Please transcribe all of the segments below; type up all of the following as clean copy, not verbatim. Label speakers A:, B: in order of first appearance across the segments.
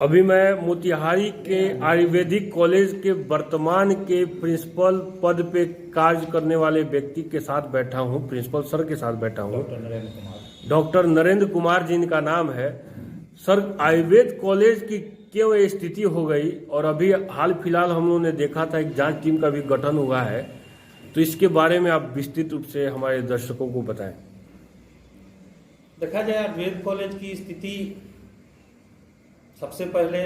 A: अभी मैं मोतिहारी के आयुर्वेदिक कॉलेज के वर्तमान के प्रिंसिपल पद पे कार्य करने वाले व्यक्ति के साथ बैठा हूँ, प्रिंसिपल सर के साथ बैठा हूँ। डॉक्टर नरेंद्र कुमार जी इनका नाम है। सर, आयुर्वेद कॉलेज की क्यों ये स्थिति हो गई, और अभी हाल फिलहाल हम लोगों ने देखा था एक जांच टीम का भी गठन हुआ है, तो इसके बारे में आप विस्तृत रूप से हमारे दर्शकों को बताएं।
B: देखा जाए आयुर्वेद कॉलेज की स्थिति, सबसे पहले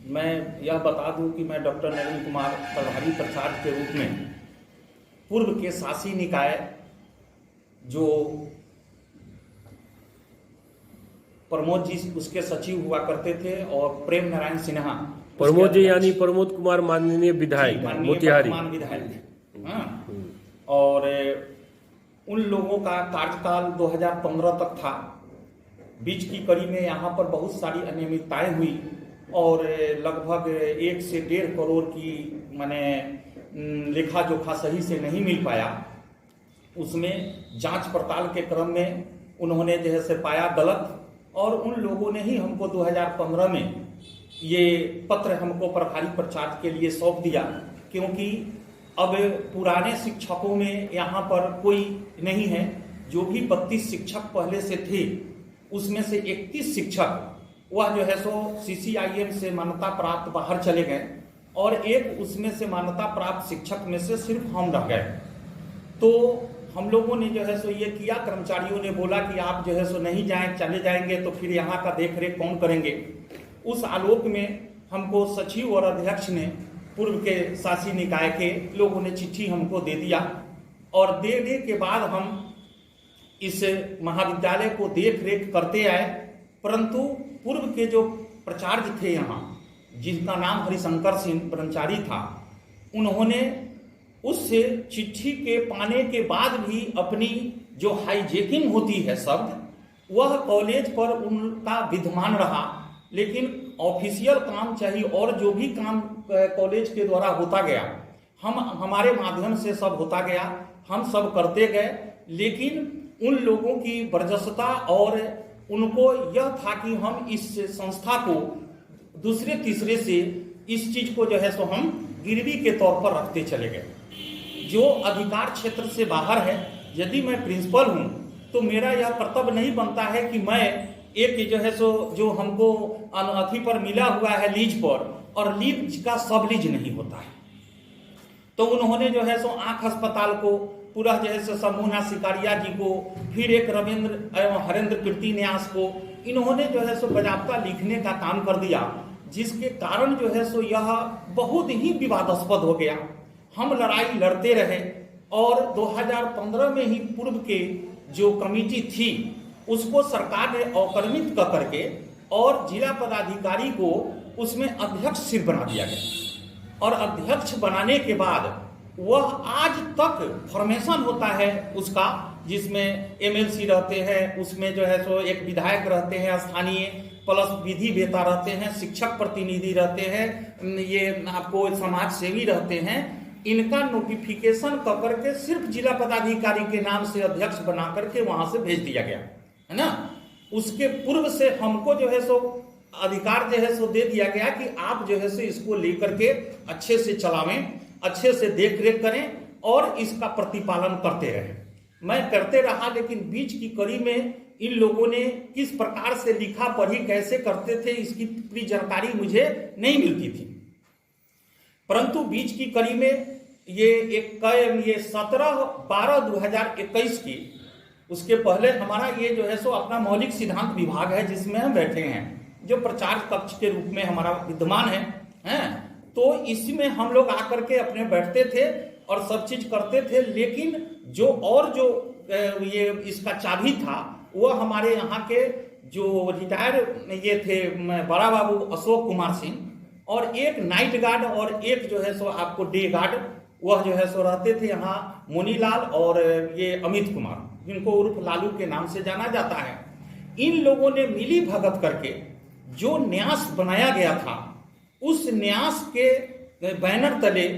B: मैं यह बता दूं कि मैं डॉक्टर नरेंद्र कुमार प्रभारी प्रचारक के रूप में पूर्व के शासी निकाय जो प्रमोद जी उसके सचिव हुआ करते थे और प्रेम नारायण सिन्हा,
A: प्रमोद जी यानी प्रमोद कुमार माननीय विधायक मोतिहारी
B: विधायक, हाँ, और उन लोगों का कार्यकाल 2015 तक था। बीच की कड़ी में यहाँ पर बहुत सारी अनियमितताएं हुई और लगभग 1 से 1.5 करोड़ की माने लेखा जोखा सही से नहीं मिल पाया। उसमें जांच पड़ताल के क्रम में उन्होंने जो है से पाया गलत, और उन लोगों ने ही हमको 2015 में ये पत्र हमको प्रभारी प्रचारक के लिए सौंप दिया, क्योंकि अब पुराने शिक्षकों में यहाँ पर कोई नहीं है। जो भी 32 शिक्षक पहले से थे उसमें से 31 शिक्षक वह जो है सो CCIM से मान्यता प्राप्त बाहर चले गए, और एक उसमें से मान्यता प्राप्त शिक्षक में से सिर्फ हम रह गए। तो हम लोगों ने जो है सो ये किया, कर्मचारियों ने बोला कि आप जो है सो नहीं जाएं, चले जाएंगे तो फिर यहाँ का देख रेख कौन करेंगे। उस आलोक में हमको सचिव और अध्यक्ष ने, पूर्व के शासी निकाय के लोगों ने चिट्ठी हमको दे दिया, और देने के बाद हम इस महाविद्यालय को देख रेख करते आए। परंतु पूर्व के जो प्राचार्य थे यहाँ, जिनका नाम हरिशंकर सिंह ब्रह्मचारी था, उन्होंने उस चिट्ठी के पाने के बाद भी अपनी जो हाईजैकिंग होती है शब्द, वह कॉलेज पर उनका विद्यमान रहा। लेकिन ऑफिशियल काम चाहिए और जो भी काम कॉलेज के द्वारा होता गया, हमारे माध्यम से सब होता गया, हम सब करते गए। लेकिन उन लोगों की बर्जस्ता, और उनको यह था कि हम इस संस्था को दूसरे तीसरे से इस चीज को जो है सो हम गिरवी के तौर पर रखते चले गए, जो अधिकार क्षेत्र से बाहर है। यदि मैं प्रिंसिपल हूं तो मेरा यह कर्तव्य नहीं बनता है कि मैं एक जो है सो जो हमको अथी पर मिला हुआ है लीज पर, और लीज का सब लीज नहीं होता है। तो उन्होंने जो है सो आंख अस्पताल को पूरा जो है सो समूना सिकारिया जी को, फिर एक रविंद्र एवं हरेंद्र कीर्ति न्यास को, इन्होंने जो है सो बजाबता लिखने का काम कर दिया, जिसके कारण जो है सो यह बहुत ही विवादास्पद हो गया। हम लड़ाई लड़ते रहे, और 2015 में ही पूर्व के जो कमेटी थी उसको सरकार ने अवक्रमित कर करके और जिला पदाधिकारी को उसमें अध्यक्ष सिर्फ बना दिया गया। और अध्यक्ष बनाने के बाद वह आज तक फॉर्मेशन होता है उसका, जिसमें MLC रहते हैं, उसमें जो है सो एक विधायक रहते हैं स्थानीय, प्लस विधि वेता रहते हैं, शिक्षक प्रतिनिधि रहते हैं, ये आपको समाज सेवी रहते हैं। इनका नोटिफिकेशन कर करके सिर्फ जिला पदाधिकारी के नाम से अध्यक्ष बना करके वहां से भेज दिया गया है ना। उसके पूर्व से हमको जो है सो अधिकार जो है सो दे दिया गया कि आप जो है सो इसको लेकर के अच्छे से चलावें, अच्छे से देख रेख करें और इसका प्रतिपालन करते रहें। मैं करते रहा, लेकिन बीच की कड़ी में इन लोगों ने किस प्रकार से लिखा पढ़ी कैसे करते थे इसकी पूरी जानकारी मुझे नहीं मिलती थी। परंतु बीच की कड़ी में ये 17/12/2021 की, उसके पहले हमारा ये जो है सो अपना मौलिक सिद्धांत विभाग है जिसमें हम बैठे हैं, जो प्रचार कक्ष के रूप में हमारा विद्यमान है। तो इसमें हम लोग आकर के अपने बैठते थे और सब चीज करते थे। लेकिन जो ये इसका चाबी था वह हमारे यहाँ के जो रिटायर ये थे बड़ा बाबू अशोक कुमार सिंह, और एक नाइट गार्ड और एक जो है सो आपको डे गार्ड, वह जो है सो रहते थे यहाँ मुनीलाल और ये अमित कुमार, जिनको उर्फ लालू के नाम से जाना जाता है। इन लोगों ने मिली भगत करके जो न्यास बनाया गया था, उस न्यास के बैनर तले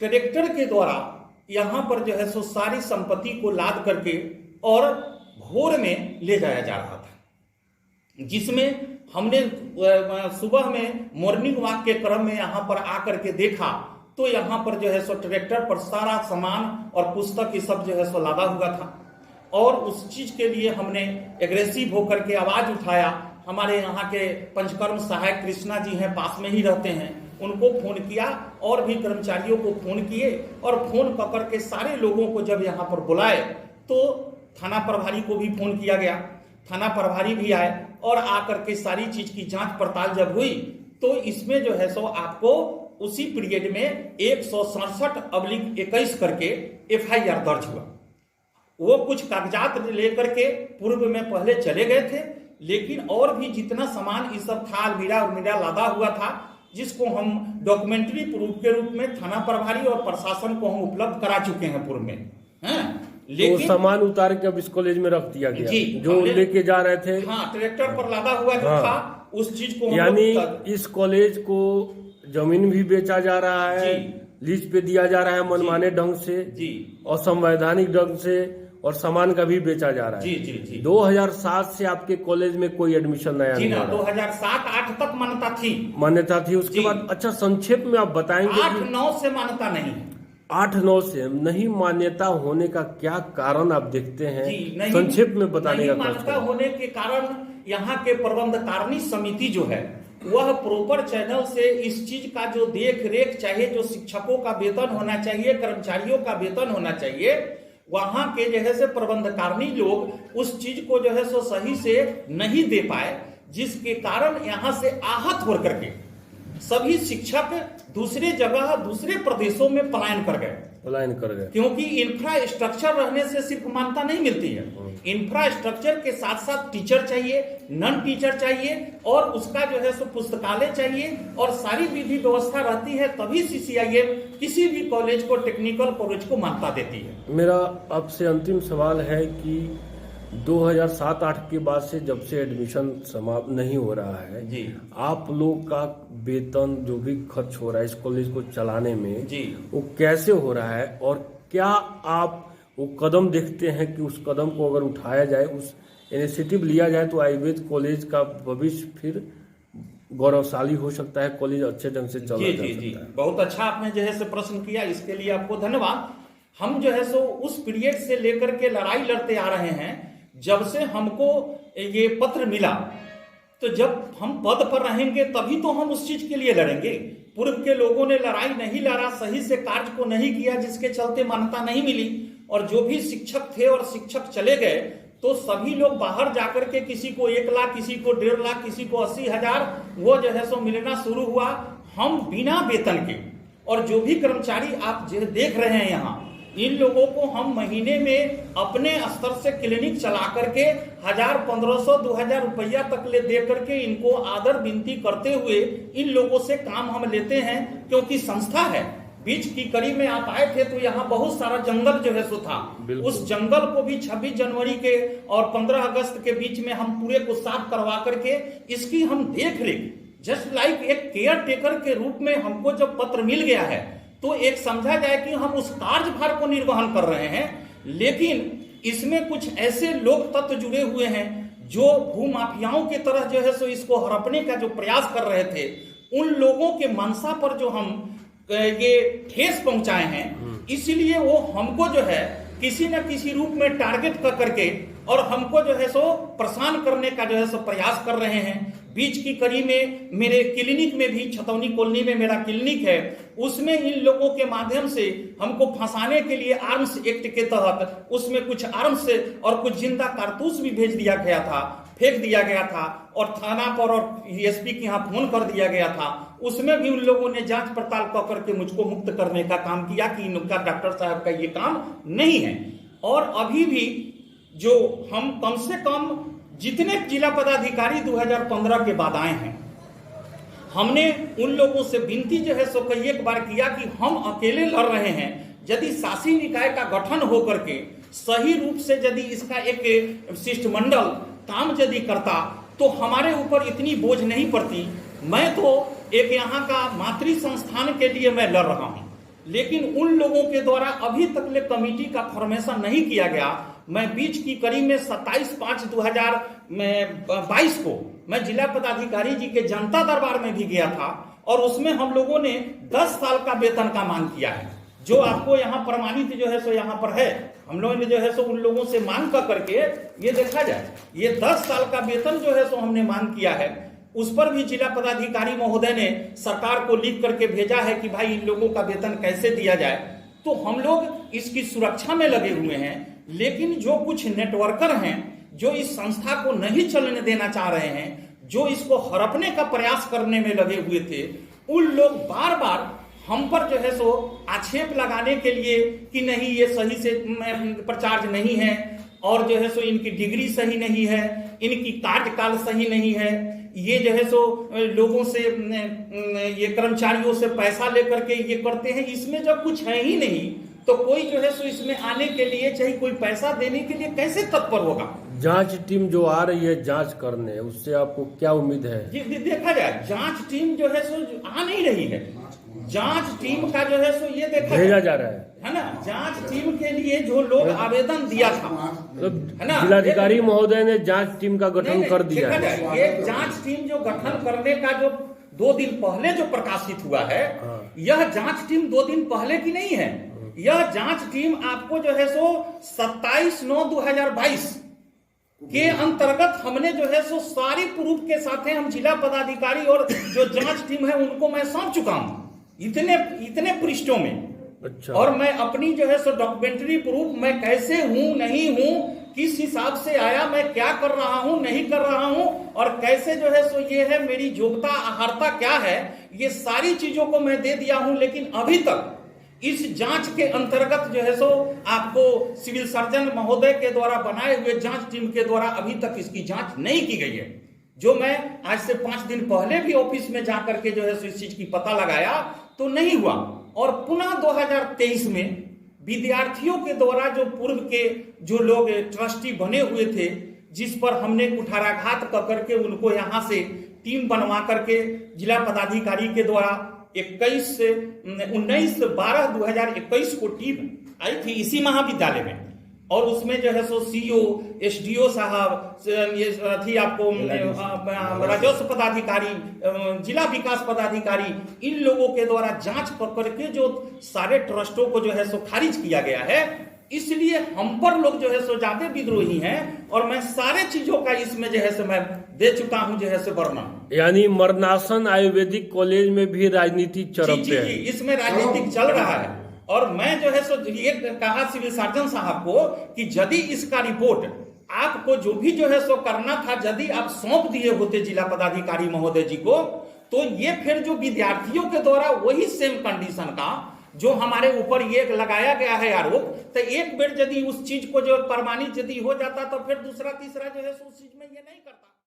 B: कलेक्टर के द्वारा यहाँ पर जो है सो सारी संपत्ति को लाद करके और भोर में ले जाया जा रहा था, जिसमें हमने सुबह में मॉर्निंग वॉक के क्रम में यहाँ पर आकर के देखा तो यहाँ पर जो है सो ट्रैक्टर पर सारा सामान और पुस्तक ये सब जो है सो लादा हुआ था। और उस चीज के लिए हमने एग्रेसिव होकर के आवाज उठाया। हमारे यहाँ के पंचकर्म सहायक कृष्णा जी हैं, पास में ही रहते हैं, उनको फोन किया और भी कर्मचारियों को फोन किए और फोन कर के सारे लोगों को जब यहाँ पर बुलाए तो थाना प्रभारी को भी फोन किया गया। थाना प्रभारी भी आए और आकर के सारी चीज की जांच पड़ताल जब हुई तो इसमें जो है सो आपको उसी पीरियड में 167/21 करके FIR दर्ज हुआ। वो कुछ कागजात लेकर के पूर्व में पहले चले गए थे, लेकिन और भी जितना सामान इस सब था अलमीरा लादा हुआ था, जिसको हम डॉक्यूमेंट्री प्रूफ के रूप में थाना प्रभारी और प्रशासन को हम उपलब्ध करा चुके हैं पूर्व में।
A: लेकिन तो सामान उतार के अब इस कॉलेज में रख दिया गया
B: जी,
A: जो लेके जा रहे थे।
B: हाँ, ट्रैक्टर पर लादा हुआ जो था उस चीज को
A: यानी इस कॉलेज को जमीन भी बेचा जा रहा है, लीज पे दिया जा रहा है मनमाने ढंग से
B: जी,
A: और संवैधानिक ढंग से, और सामान का भी बेचा जा रहा है।
B: जी जी जी।
A: 2007 से आपके कॉलेज में कोई एडमिशन नया नहीं हो रहा।
B: 2007-8 तक
A: मान्यता थी उसके बाद। अच्छा, संक्षेप में आप बताएंगे।
B: 8-9 से मान्यता नहीं है।
A: 8-9 से नहीं मान्यता होने का क्या कारण आप देखते हैं? संक्षेप में बताने का
B: मान्यता होने के कारण यहाँ के प्रबंधकारिणी समिति जो है वह प्रॉपर चैनल से इस चीज का जो देख रेख, चाहे जो शिक्षकों का वेतन होना चाहिए, कर्मचारियों का वेतन होना चाहिए, वहां के जो है से प्रबंधकारिणी लोग उस चीज को जो है सो सही से नहीं दे पाए, जिसके कारण यहाँ से आहत होकर के सभी शिक्षक दूसरे जगह दूसरे प्रदेशों में पलायन कर गए। क्योंकि इंफ्रास्ट्रक्चर रहने से सिर्फ मान्यता नहीं मिलती है। इंफ्रास्ट्रक्चर के साथ साथ टीचर चाहिए, नॉन टीचर चाहिए, और उसका जो है सो पुस्तकालय चाहिए, और सारी विधि व्यवस्था रहती है, तभी CCIM किसी भी कॉलेज को, टेक्निकल कॉलेज को मान्यता देती है।
A: मेरा आपसे अंतिम सवाल है कि 2007-8 के बाद से जब से एडमिशन समाप्त नहीं हो रहा है
B: जी,
A: आप लोग का वेतन जो भी खर्च हो रहा है इस कॉलेज को चलाने में
B: जी,
A: वो कैसे हो रहा है, और क्या आप वो कदम देखते हैं कि उस कदम को अगर उठाया जाए, उस इनिशिएटिव लिया जाए तो आयुर्वेद कॉलेज का भविष्य फिर गौरवशाली हो सकता है, कॉलेज अच्छे ढंग से चला जा सकता है?
B: बहुत अच्छा आपने जो है से प्रश्न किया, इसके लिए आपको धन्यवाद। हम जो है सो उस पीरियड से लेकर के लड़ाई लड़ते आ रहे हैं। जब से हमको ये पत्र मिला तो जब हम पद पर रहेंगे तभी तो हम उस चीज के लिए लड़ेंगे। पूर्व के लोगों ने लड़ाई नहीं लड़ा, सही से कार्य को नहीं किया, जिसके चलते मान्यता नहीं मिली, और जो भी शिक्षक थे और शिक्षक चले गए तो सभी लोग बाहर जाकर के किसी को 1 लाख, किसी को 1.5 लाख, किसी को 80,000 वो जो है सो मिलना शुरू हुआ। हम बिना वेतन के, और जो भी कर्मचारी आप जो देख रहे हैं यहाँ, इन लोगों को हम महीने में अपने स्तर से क्लिनिक चला करके 1000, 1500, 2000 रुपया तक ले दे करके इनको आदर विनती करते हुए इन लोगों से काम हम लेते हैं, क्योंकि संस्था है। बीच की कड़ी में आप आए थे तो यहाँ बहुत सारा जंगल जो है सो था, उस जंगल को भी 26 जनवरी के और 15 अगस्त के बीच में हम पूरे को साफ करवा करके इसकी हम देख रेख, जस्ट लाइक एक केयर टेकर के रूप में हमको जब पत्र मिल गया है तो एक समझा जाए कि हम उस कार्यभार को निर्वहन कर रहे हैं। लेकिन इसमें कुछ ऐसे लोग तत्व जुड़े हुए हैं जो भूमाफियाओं की तरह जो है सो इसको हड़पने का जो प्रयास कर रहे थे, उन लोगों के मनसा पर जो हम ये ठेस पहुंचाए हैं, इसलिए वो हमको जो है किसी न किसी रूप में टारगेट कर करके और हमको जो है सो परेशान करने का जो है सो प्रयास कर रहे हैं। बीच की कड़ी में मेरे क्लिनिक में भी, छतौनी कॉलोनी में मेरा क्लिनिक है, उसमें इन लोगों के माध्यम से हमको फंसाने के लिए आर्म्स एक्ट के तहत उसमें कुछ आर्म्स और कुछ जिंदा कारतूस भी भेज दिया गया था, फेंक दिया गया था, और थाना पर और SP के यहाँ फोन कर दिया गया था। उसमें भी उन लोगों ने जांच पड़ताल कर करके मुझको मुक्त करने का काम किया कि इनका डॉक्टर साहब का ये काम नहीं है। और अभी भी जो हम कम से कम जितने जिला पदाधिकारी 2015 के बाद आए हैं, हमने उन लोगों से विनती जो है सो कई एक बार किया कि हम अकेले लड़ रहे हैं। यदि शासी निकाय का गठन होकर के सही रूप से यदि इसका एक शिष्टमंडल काम यदि करता तो हमारे ऊपर इतनी बोझ नहीं पड़ती। मैं तो एक यहाँ का मातृ संस्थान के लिए मैं लड़ रहा हूँ, लेकिन उन लोगों के द्वारा अभी तक ले कमेटी का फॉर्मेशन नहीं किया गया। मैं बीच की कड़ी में 27/5/2000 2022 को मैं जिला पदाधिकारी जी के जनता दरबार में भी गया था और उसमें हम लोगों ने 10 साल का वेतन का मांग किया है, जो आपको यहाँ प्रमाणित जो है सो यहाँ पर है। हम लोगों ने जो है सो उन लोगों से मांग कर करके ये देखा जाए, ये 10 साल का वेतन जो है सो हमने मांग किया है। उस पर भी जिला पदाधिकारी महोदय ने सरकार को लिख करके भेजा है कि भाई इन लोगों का वेतन कैसे दिया जाए। तो हम लोग इसकी सुरक्षा में लगे हुए हैं, लेकिन जो कुछ नेटवर्कर हैं जो इस संस्था को नहीं चलने देना चाह रहे हैं, जो इसको हड़पने का प्रयास करने में लगे हुए थे, उन लोग बार बार हम पर जो है सो आक्षेप लगाने के लिए कि नहीं ये सही से प्रचार्ज नहीं है और जो है सो इनकी डिग्री सही नहीं है, इनकी कार्यकाल सही नहीं है, ये जो है सो लोगों से ये कर्मचारियों से पैसा लेकर के ये करते हैं, इसमें जब कुछ है ही नहीं तो कोई जो है सो इसमें आने के लिए चाहे कोई पैसा देने के लिए कैसे तत्पर होगा।
A: जांच टीम जो आ रही है जांच करने, उससे आपको क्या उम्मीद है?
B: देखा जाए जांच टीम जो है सो आ नहीं रही है। जांच टीम का जो है सो ये देखा
A: भेजा जा रहा
B: है ना, जांच टीम के लिए जो लोग आवेदन दिया था है ना,
A: जिलाधिकारी महोदय ने जांच टीम का गठन कर दिया है।
B: ये जांच टीम जो गठन करने का जो 2 दिन पहले जो प्रकाशित हुआ है, यह जांच टीम 2 दिन पहले की नहीं है। यह जांच टीम आपको जो है सो 27/9/2022 के अंतर्गत हमने जो है सो सारी प्रूफ के साथ हम जिला पदाधिकारी और जो जांच टीम है उनको मैं सौंप चुका हूं इतने पृष्ठों में।
A: अच्छा।
B: और मैं अपनी जो है सो डॉक्यूमेंट्री प्रूफ मैं कैसे हूं नहीं हूं, किस हिसाब से आया, मैं क्या कर रहा हूं नहीं कर रहा हूं और कैसे जो है सो ये है मेरी योग्यता अहर्ता क्या है, ये सारी चीजों को मैं दे दिया हूं। लेकिन अभी तक इस जांच के अंतर्गत जो है सो आपको सिविल सर्जन महोदय के द्वारा बनाए हुए जांच टीम के द्वारा अभी तक इसकी जांच नहीं की गई है, जो मैं आज से 5 दिन पहले भी ऑफिस में जाकर के जो है सो इस चीज की पता लगाया तो नहीं हुआ। और पुनः 2023 में विद्यार्थियों के द्वारा जो पूर्व के जो लोग ट्रस्टी बने हुए थे, जिस पर हमने कुठाराघात कर करके उनको यहां से टीम बनवा करके जिला पदाधिकारी के द्वारा 19/12/2021 को टीम आई थी इसी महाविद्यालय में। और उसमें जो है सो सीओ, एसडीओ साहब, ये थी आपको राजस्व पदाधिकारी, जिला विकास पदाधिकारी, इन लोगों के द्वारा जांच करके जो सारे ट्रस्टों को जो है सो खारिज किया गया है। इसलिए हम पर लोग जो है सो ज्यादा विद्रोही हैं और मैं सारे चीजों का इसमें जो है सो मैं दे चुका हूं जो है सो वर्णन।
A: यानी मरनासन आयुर्वेदिक कॉलेज में भी राजनीति चरम पे है।
B: इसमें राजनीतिक चल रहा है। और मैं जो है सो ये कहा सिविल सर्जन साहब को कि यदि इसका रिपोर्ट आपको जो भी जो है सो करना था, यदि आप सौंप दिए होते जिला पदाधिकारी महोदय जी को, तो ये फिर जो विद्यार्थियों के द्वारा वही सेम कंडीशन का जो हमारे ऊपर ये लगाया गया है आरोप, तो एक बेर यदि उस चीज को जो प्रमाणित यदि हो जाता तो फिर दूसरा तीसरा जो है सो उस चीज में ये नहीं करता।